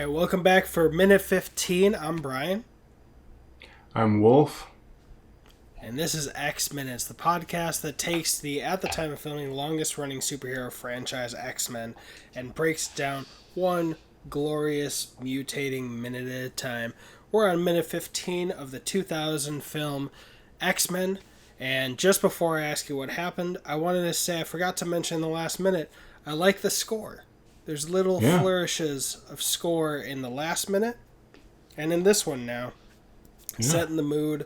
right, welcome back for minute 15. I'm Brian. I'm Wolf. And this is X Minutes, the podcast that takes the, at the time of filming, longest running superhero franchise, X-Men, and breaks it down one glorious mutating minute at a time. We're on minute 15 of the 2000 film X-Men. And just before I ask you what happened, I wanted to say I forgot to mention in the last minute, I like the score. There's little Yeah. flourishes of score in the last minute and in this one now. Yeah. Setting the mood,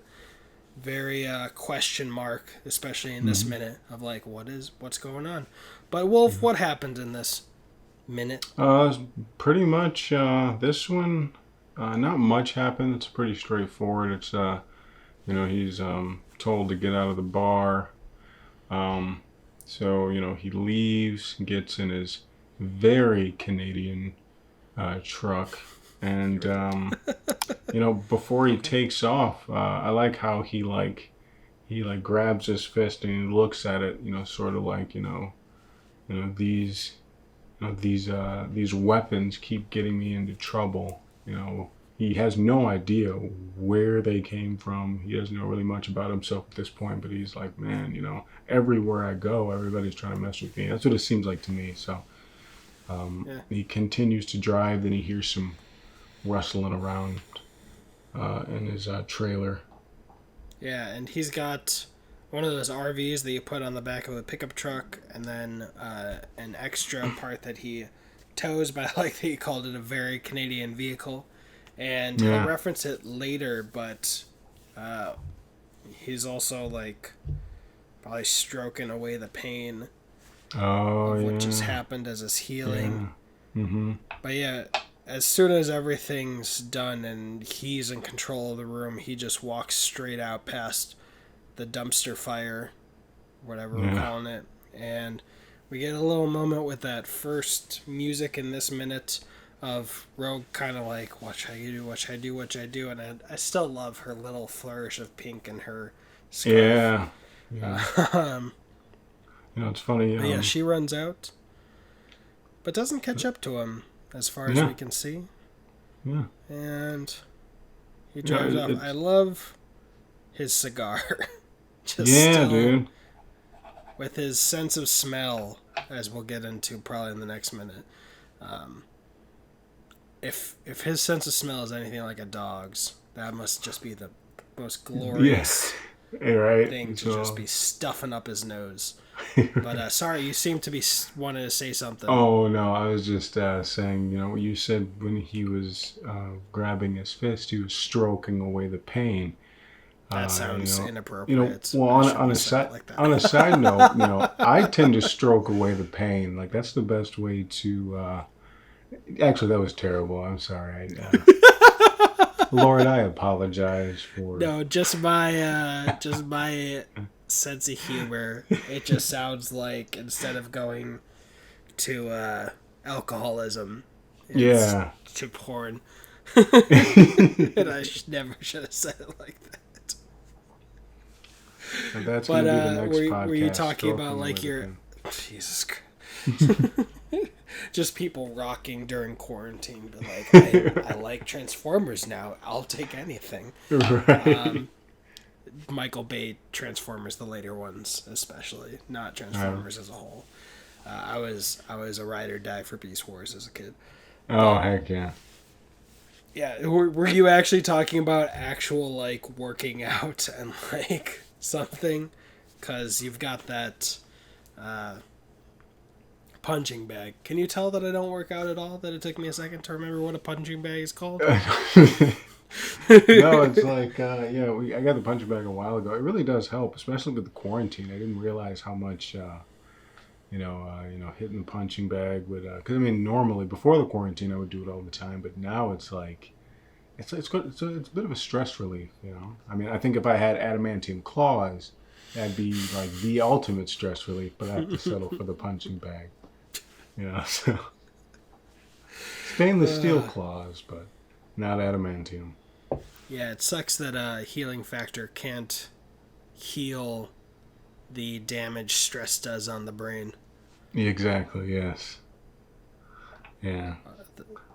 very question mark, especially in this minute of like, what's going on? But Wolf, what happened in this minute? Pretty much this one, not much happened. It's pretty straightforward. It's he's told to get out of the bar. So he leaves, gets in his very Canadian truck, and before he takes off, I like how he grabs his fist and he looks at it, sort of like these these weapons keep getting me into trouble. He has no idea where they came from. He doesn't know really much about himself at this point, but he's like, man, everywhere I go, everybody's trying to mess with me. That's what it seems like to me. So he continues to drive, then he hears some rustling around in his trailer. Yeah, and he's got one of those RVs that you put on the back of a pickup truck, and then an extra part that he tows, but I like that he called it a very Canadian vehicle. And he'll reference it later, but he's also like probably stroking away the pain of what just happened as his healing. Yeah. Mm-hmm. But yeah, as soon as everything's done and he's in control of the room, he just walks straight out past the dumpster fire, whatever we're calling it. And we get a little moment with that first music in this minute of Rogue kind of like, what should I do, what should I do, what should I do? And I still love her little flourish of pink in her scarf. Yeah. It's funny. But yeah, she runs out, but doesn't catch up to him as far as we can see. Yeah. And he drives off. I love his cigar. Dude. With his sense of smell, as we'll get into probably in the next minute. If his sense of smell is anything like a dog's, that must just be the most glorious thing to just be stuffing up his nose. But sorry, you seem to be wanting to say something. Oh no, I was just saying, what you said when he was grabbing his fist, he was stroking away the pain. That sounds inappropriate. Well, on a side note, I tend to stroke away the pain. Like that's the best way to. Actually, that was terrible. I'm sorry. Lord, I apologize for. No, just my sense of humor. It just sounds like instead of going to alcoholism, it's to porn. And I never should have said it like that. And that's going to be the next podcast. Were you talking about like your Jesus Christ? Just people rocking during quarantine, but like I like Transformers now. I'll take anything. Right. Michael Bay Transformers, the later ones especially, not Transformers as a whole. I was a ride or die for Beast Wars as a kid. Oh heck yeah! Yeah, were you actually talking about actual like working out and like something? Because you've got that punching bag. Can you tell that I don't work out at all? That it took me a second to remember what a punching bag is called? No, it's like I got the punching bag a while ago. It really does help, especially with the quarantine. I didn't realize how much hitting the punching bag would. Because normally before the quarantine I would do it all the time, but now it's like it's good. It's a bit of a stress relief. I think if I had adamantium claws, that'd be like the ultimate stress relief. But I have to settle for the punching bag. So stainless steel claws, but not adamantium. Yeah, it sucks that healing factor can't heal the damage stress does on the brain. Exactly, yes. Yeah.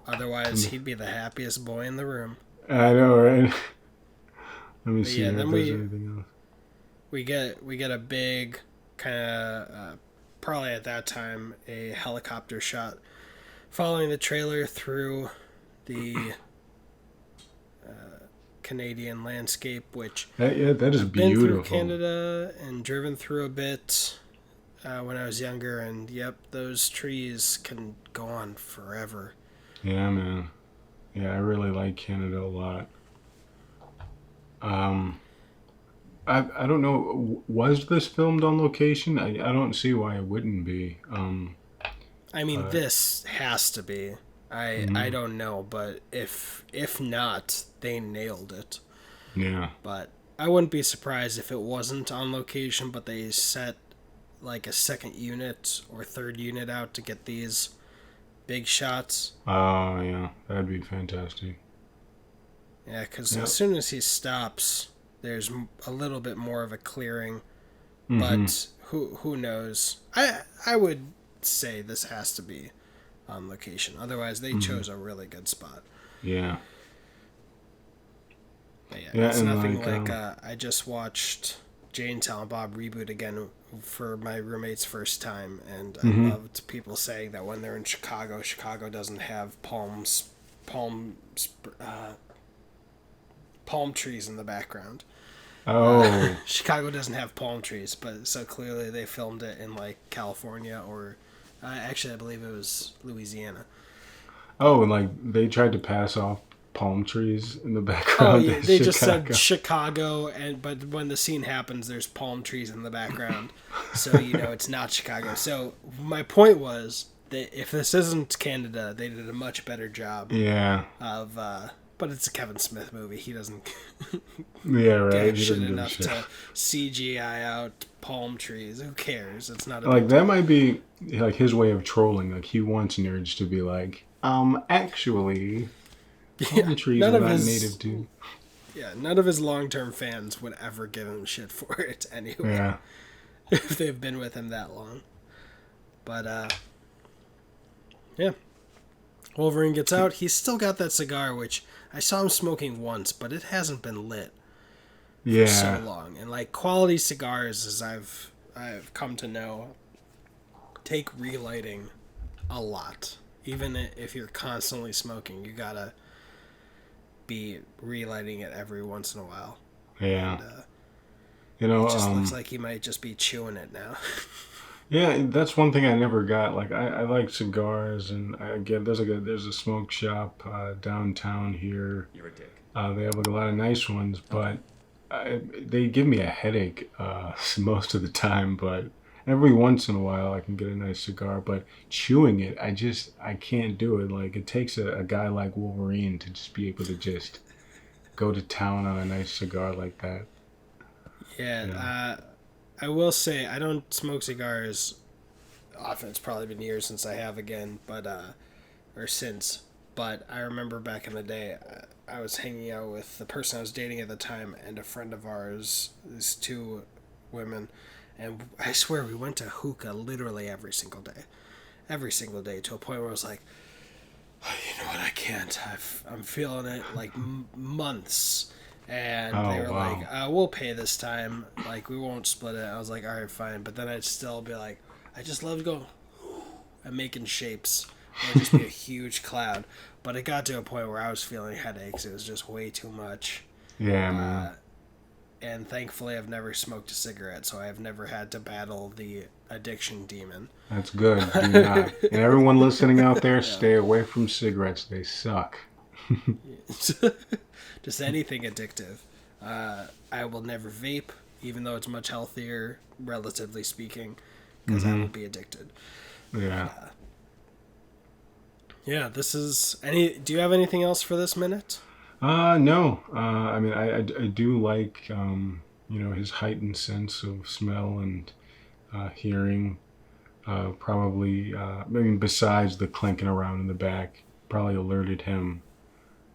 Otherwise, he'd be the happiest boy in the room. I know, right? Let me But see yeah, if then there's anything else. we get a big kind of probably at that time a helicopter shot following the trailer through the Canadian landscape, which That is I've been through beautiful. Canada and driven through a bit when I was younger, and yep, those trees can go on forever. Yeah, man. Yeah, I really like Canada a lot. Um, I don't know. Was this filmed on location? I don't see why it wouldn't be. I mean, But this has to be. I mhm, don't know, but if not, they nailed it. yeah. But I wouldn't be surprised if it wasn't on location, but they set like a second unit or third unit out to get these big shots. Oh, yeah. That'd be fantastic. Yeah, because as Yep. soon as he stops, there's a little bit more of a clearing. Mm-hmm. But who knows? I would say this has to be on location. Otherwise, they Mm-hmm. chose a really good spot. Yeah. But yeah, Yeah, it's and nothing like like I just watched Jane Silent Bob reboot again for my roommate's first time, and I mm-hmm. loved people saying that when they're in Chicago, Chicago doesn't have palm palm trees in the background. Oh. Chicago doesn't have palm trees, but so clearly they filmed it in like California or actually I believe it was Louisiana. Oh, and like they tried to pass off palm trees in the Oh background yeah, as they just said Chicago. Chicago, and but when the scene happens, there's palm trees in the background, so you know it's not Chicago. So my point was that if this isn't Canada, they did a much better job Yeah. of. But it's a Kevin Smith movie. He doesn't Yeah, give right. a He shit doesn't give a enough shit. to CGI out palm trees. Who cares? It's not a Like big that deal. might be like his way of trolling. Like he wants nerds to be like, actually, Yeah, palm trees none are of not his native to. none of his long term fans would ever give him shit for it anyway, Yeah. if they've been with him that long. But yeah, Wolverine gets out. He's still got that cigar, which I saw him smoking once, but it hasn't been lit for so Yeah. long. And like quality cigars, as I've come to know, take relighting a lot. Even if you're constantly smoking, you gotta be relighting it every once in a while. Yeah. And You it know, just looks like he might just be chewing it now. yeah, that's one thing I never got. Like I like cigars, and I get there's a smoke shop downtown here. You're a dick. They have like a lot of nice ones, but they give me a headache most of the time. But every once in a while, I can get a nice cigar. But chewing it, I can't do it. Like it takes a guy like Wolverine to just be able to just go to town on a nice cigar like that. Yeah, You know? I will say I don't smoke cigars often. It's probably been years since I have again, but or since. But I remember back in the day, I was hanging out with the person I was dating at the time and a friend of ours. These two women, and I swear we went to hookah literally every single day to a point where I was like, oh, you know what, I can't. I'm feeling it like months. And they Oh were like, wow. we'll pay this time. Like, we won't split it. I was like, all right, fine. But then I'd still be like, I just love going and making shapes. It would just be a huge cloud. But it got to a point where I was feeling headaches. It was just way too much. Yeah, Uh, man. and thankfully, I've never smoked a cigarette, so I've never had to battle the addiction demon. That's good. Do not. And everyone listening out there, Yeah. stay away from cigarettes. They suck. Just anything addictive. I will never vape, even though it's much healthier, relatively speaking, because I will be addicted. Yeah. Yeah, this is any. Do you have anything else for this minute? No. I mean, I do like, his heightened sense of smell and hearing. Probably, I mean, besides the clanking around in the back, probably alerted him,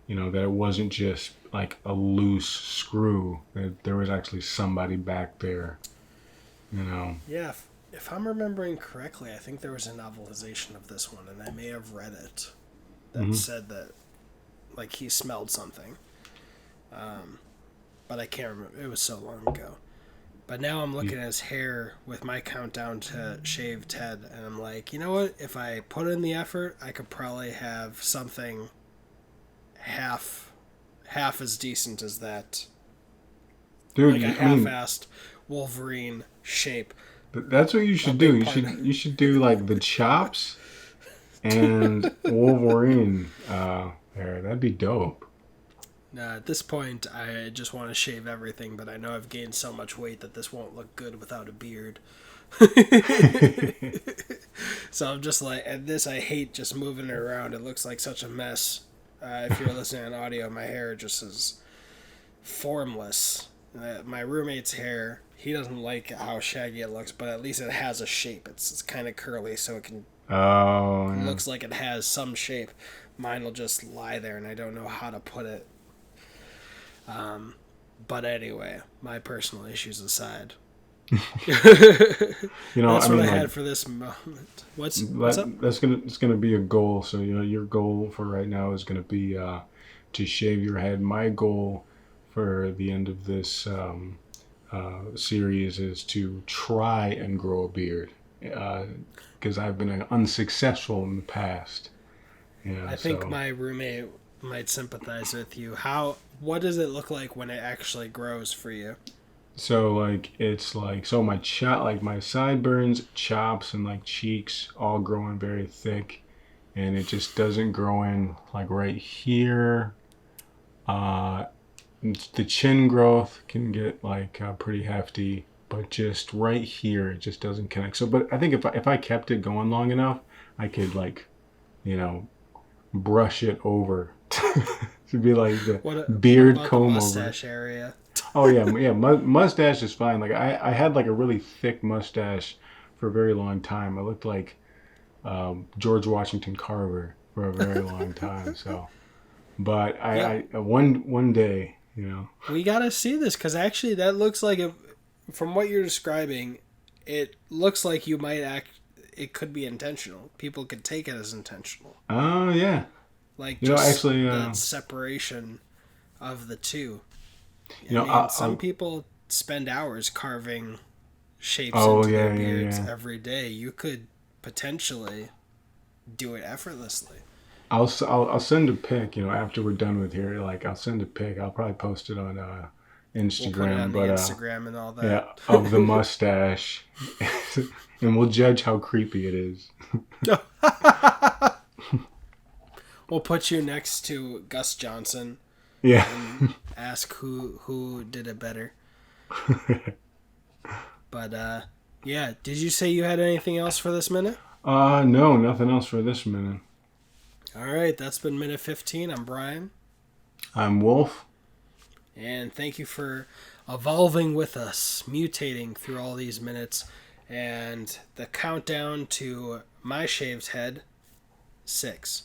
that it wasn't just like a loose screw, that there was actually somebody back there, you know. Yeah, if I'm remembering correctly, I think there was a novelization of this one, and I may have read it. that said that like he smelled something. But I can't remember. It was so long ago. But now I'm looking at his hair with my countdown to shaved head, and I'm like, you know what? If I put in the effort, I could probably have something half as decent as that. Dude, Like a I mean, half-assed Wolverine shape. that's what you should do. You should do like the chops and Wolverine hair. That'd be dope. At this point, I just want to shave everything, but I know I've gained so much weight that this won't look good without a beard. So I'm just like, and this, I hate just moving it around. It looks like such a mess. If you're listening on audio, my hair just is formless. My roommate's hair, he doesn't like how shaggy it looks, but at least it has a shape. It's kind of curly, so it can Oh, yeah. looks like it has some shape. Mine will just lie there, and I don't know how to put it. But anyway, my personal issues aside, You know, that's I what mean, I like, had for this moment. What's up? it's gonna be a goal. So you know, your goal for right now is gonna be to shave your head. My goal for the end of this series is to try and grow a beard because I've been unsuccessful in the past. Yeah, I think so my roommate might sympathize with you. What does it look like when it actually grows for you? like it's like so like my sideburns, chops, and like cheeks all growing very thick, and it just doesn't grow in like right here. Uh, the chin growth can get like pretty hefty, but just right here it just doesn't connect. So, but I think if I kept it going long enough, I could like, you know, brush it over to be like the What beard about the comb over. mustache area? Oh yeah, yeah. Mustache is fine. Like I had like a really thick mustache for a very long time. I looked like George Washington Carver for a very long time. So, but Yeah, I one day, you know. we gotta see this because actually that looks like from what you're describing, it looks like you might act. It could be intentional. People could take it as intentional, Oh yeah. like You know, just actually, that separation of the two. you I know, mean, some people spend hours carving shapes oh into their yeah, yeah, beards yeah. every day. You could potentially do it effortlessly. I'll send a pic. You know, after we're done with here, like I'll send a pic. I'll probably post it on We'll put it Instagram. on the But Instagram and all yeah, that. of the mustache, and we'll judge how creepy it is. We'll put you next to Gus Johnson Yeah. and ask who did it better. But yeah, did you say you had anything else for this minute? No, nothing else for this minute. All right, that's been minute 15. I'm Brian, I'm Wolf. and thank you for evolving with us, mutating through all these minutes, and the countdown to my shaved head 6.